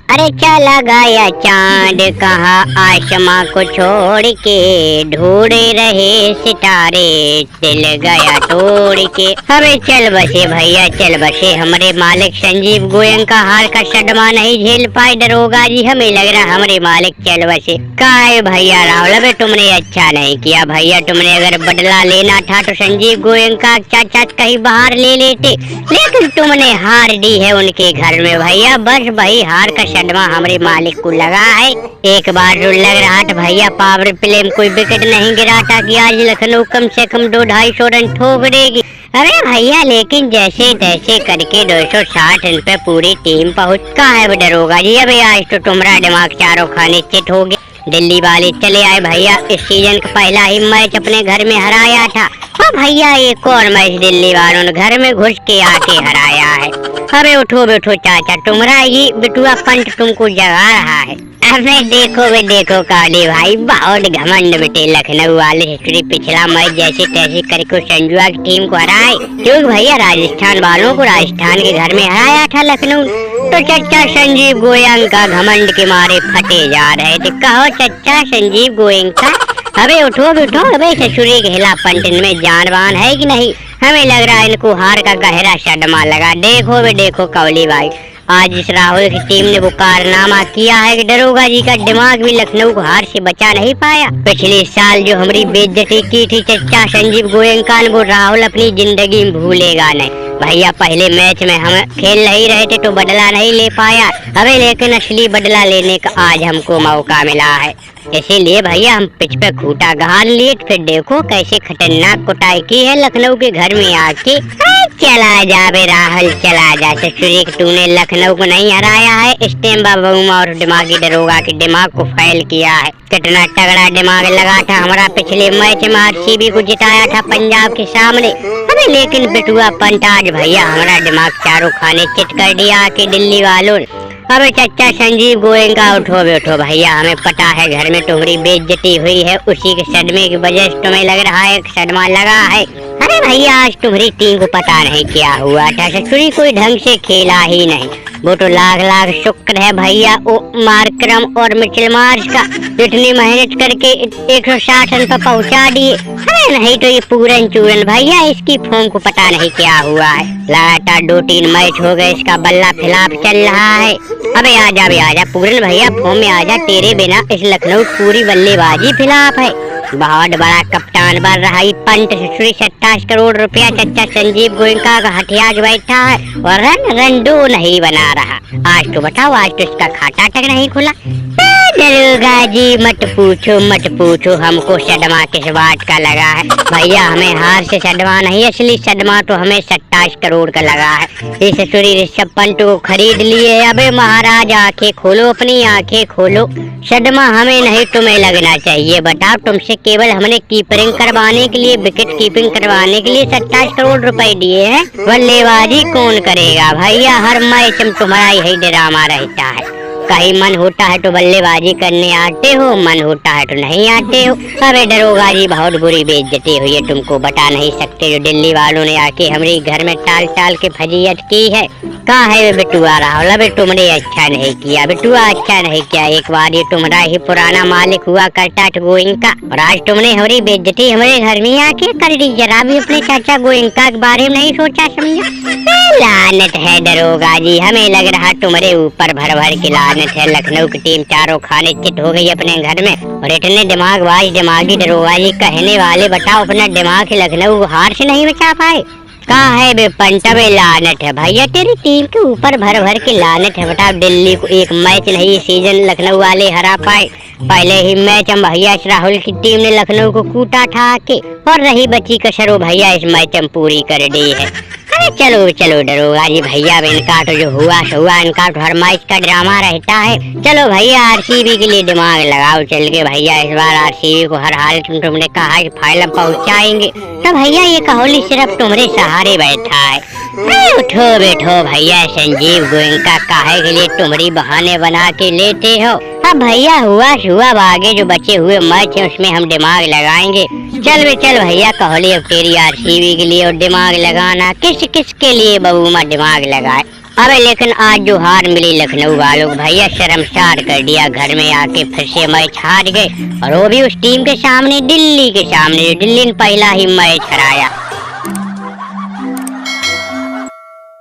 अरे चला गया चांद कहाँ आसमां को छोड़ के, ढूंढे रहे सितारे दिल गया तोड़ के। अबे चल बसे भैया चल बसे, हमारे मालिक संजीव गोयनका हार का सदमा नहीं झेल पाए दरोगा जी, हमें लग रहा हमारे मालिक चल बसे। काहे भैया राहुल, अबे तुमने अच्छा नहीं किया भैया, तुमने अगर बदला लेना था तो संजीव गोयनका चाचा कहीं बाहर ले लेते, लेकिन तुमने हार दी है उनके घर में भैया। बस भाई हार का सदमा हमारे मालिक को लगा है। एक बार जो लग रहा था भैया पावर प्ले में कोई विकेट नहीं गिरा था कि आज लखनऊ कम से कम 200-250 रन ठोक देगी। अरे भैया लेकिन जैसे तैसे करके 260 रन पे पूरी टीम पहुंचा है दरोगा जी। अबे आज तो तुम्हारा दिमाग चारों खाने चित हो गया। दिल्ली वाले चले आए भैया, इस सीजन का पहला ही मैच अपने घर में हराया था, और भैया एक और मैच दिल्ली वालों ने घर में घुस के आके हराया है। अबे उठो बैठो चाचा, तुम्हारा ये बिटुआ पंट तुमको जगा रहा है। अबे देखो काली भाई, बहुत घमंड बेटे लखनऊ वाले हिस्ट्री पिछला मैच जैसे तैसे करके संजुआ की टीम को हराए, क्योंकि भैया राजस्थान वालों को राजस्थान के घर में हराया था लखनऊ। तो चच्चा संजीव गोयनका घमंड के मारे फटे जा रहे थे। कहो चच्चा संजीव गोयनका, अबे उठो बैठो, अबे ससुरी के हिला पंटन में जानवान है कि नहीं? हमें लग रहा है इनको हार का गहरा सदमा लगा। देखो कवली भाई, आज इस राहुल की टीम ने वो कारनामा किया है कि दरोगा जी का दिमाग भी लखनऊ को हार से बचा नहीं पाया। पिछले साल जो हमारी बेइज्जती की थी चच्चा संजीव गोयनका ने, वो राहुल अपनी जिंदगी में भूलेगा नहीं भैया। पहले मैच में हम खेल नहीं रहे थे तो बदला नहीं ले पाया, अबे लेकिन असली बदला लेने का आज हमको मौका मिला है, इसीलिए भैया हम पिच पे खूंटा गाड़ लिए। फिर देखो कैसे खतरनाक कुटाई की है लखनऊ के घर में आके। चला जा बे राहुल चला जा, ससुरी तूने लखनऊ को नहीं हराया है, इस टाइम बाबूमा और दिमागी दरोगा के दिमाग को फैल किया है। कितना तगड़ा दिमाग लगा था हमारा पिछले मैच में, आरसीबी को जिताया था पंजाब के सामने। अबे लेकिन बिटुआ पंट आज भैया हमारा दिमाग चारों खाने चिट कर दिया आके दिल्ली वालों। अबे चच्चा संजीव गोयनका उठो बैठो भैया, हमें पता है घर में तुम्हारी बेइज्जती हुई है, उसी के सदमे की वजह से तुम्हें लग रहा है सदमा लगा है। अरे भैया आज तुम्हारी टीम को पता नहीं क्या हुआ था, ससुरी कोई ढंग से खेला ही नहीं। वो तो लाख शुक्र है भैया वो मार्करम और मिचेल मार्श का, इतनी मेहनत करके 160 रन पर पहुंचा दिए। अरे नहीं तो ये पूरन चूरन भैया, इसकी फॉर्म को पता नहीं क्या हुआ है। लगातार 2-3 मैच हो गए इसका बल्ला खिलाफ चल रहा है। अबे आजा पूरन भैया, फॉर्म में आजा, तेरे बिना इस लखनऊ पूरी बल्लेबाजी खिलाफ है। बहुत बड़ा कप्तान बन रहा है पंट, 27 करोड़ रुपया चच्चा संजीव गोयनका का हथिया के बैठा है, और रन दो नहीं बना रहा। आज तो बताओ, आज तो इसका खाता तक नहीं खुला। दरोगा जी मत पूछो हमको सदमा किस बात का लगा है भैया। हमें हार से सदमा नहीं, असली सदमा तो हमें 27 करोड़ का लगा है। इस ससुरी ऋषभ पंत को खरीद लिए। अबे महाराज आंखें खोलो, अपनी आंखें खोलो, सदमा हमें नहीं तुम्हें लगना चाहिए। बताओ, तुमसे केवल हमने कीपरिंग करवाने के लिए, विकेट कीपिंग करवाने के लिए 27 करोड़ रुपए दिए हैं। बल्लेबाजी कौन करेगा भैया? हर मैच में तुम्हारा यही ड्रामा रहता है, कहीं मन होता है तो बल्लेबाजी करने आते हो, मन होता है तो नहीं आते हो। अबे दरोगा जी बहुत बुरी बेइज्जती हुई है, तुमको बता नहीं सकते। जो दिल्ली वालों ने आके हमारे घर में टाल के फजीयत की है। कहाँ है बिटुआ राहुल? अबे तुमने अच्छा नहीं किया बिटुआ, अच्छा नहीं किया। एक बार ये तुम्हारा ही पुराना मालिक हुआ करता था गोयनका, और आज तुमने हमारी बेइज्जती हमारे घर में आके कर दी। जरा भी अपने चाचा गोयनका के बारे में नहीं सोचा समझा। लानत है दरोगा जी, हमें लग रहा तुम्हारे ऊपर भर के लानत है। लखनऊ की टीम चारों खाने चित हो गई अपने घर में, और इतने दिमागी दरोगा जी कहने वाले, बताओ अपना दिमाग लखनऊ को हार से नहीं बचा पाए। कहाँ है बे पंटा? बे लानत है भैया, तेरी टीम के ऊपर भर के लानत है। बताओ, दिल्ली को एक मैच नहीं सीजन लखनऊ वाले हरा पाए। पहले ही मैच हम भैया राहुल की टीम ने लखनऊ को कूटा था आके, और रही बची कसर भैया इस मैच में पूरी कर दी है। अरे चलो दरोगा जी भैया, इनका तो जो हुआ इनका तो हर मैच का ड्रामा रहता है। चलो भैया आरसीबी के लिए दिमाग लगाओ चल के भैया, इस बार आरसीबी को हर हाल तुमने कहा कि फाइनल पहुंचाएंगे, तो भैया ये कोहली सिर्फ तुम्हारे सहारे बैठा है। उठो बैठो भैया, संजीव गोयनका काहे के लिए तुम्हारी बहाने बना के लेते हो? अब भैया हुआ आगे जो बचे हुए मैच है उसमें हम दिमाग लगाएंगे। चल भैया कोहली, अब तेरी आरसीबी के लिए और दिमाग लगाना। किस के लिए बबूमा दिमाग लगाए? अबे लेकिन आज जो हार मिली लखनऊ वालों को भैया शर्मसार कर दिया। घर में आके फिर से मैच हार गए और वो भी उस टीम के सामने, दिल्ली के सामने। दिल्ली ने पहला ही मैच हराया।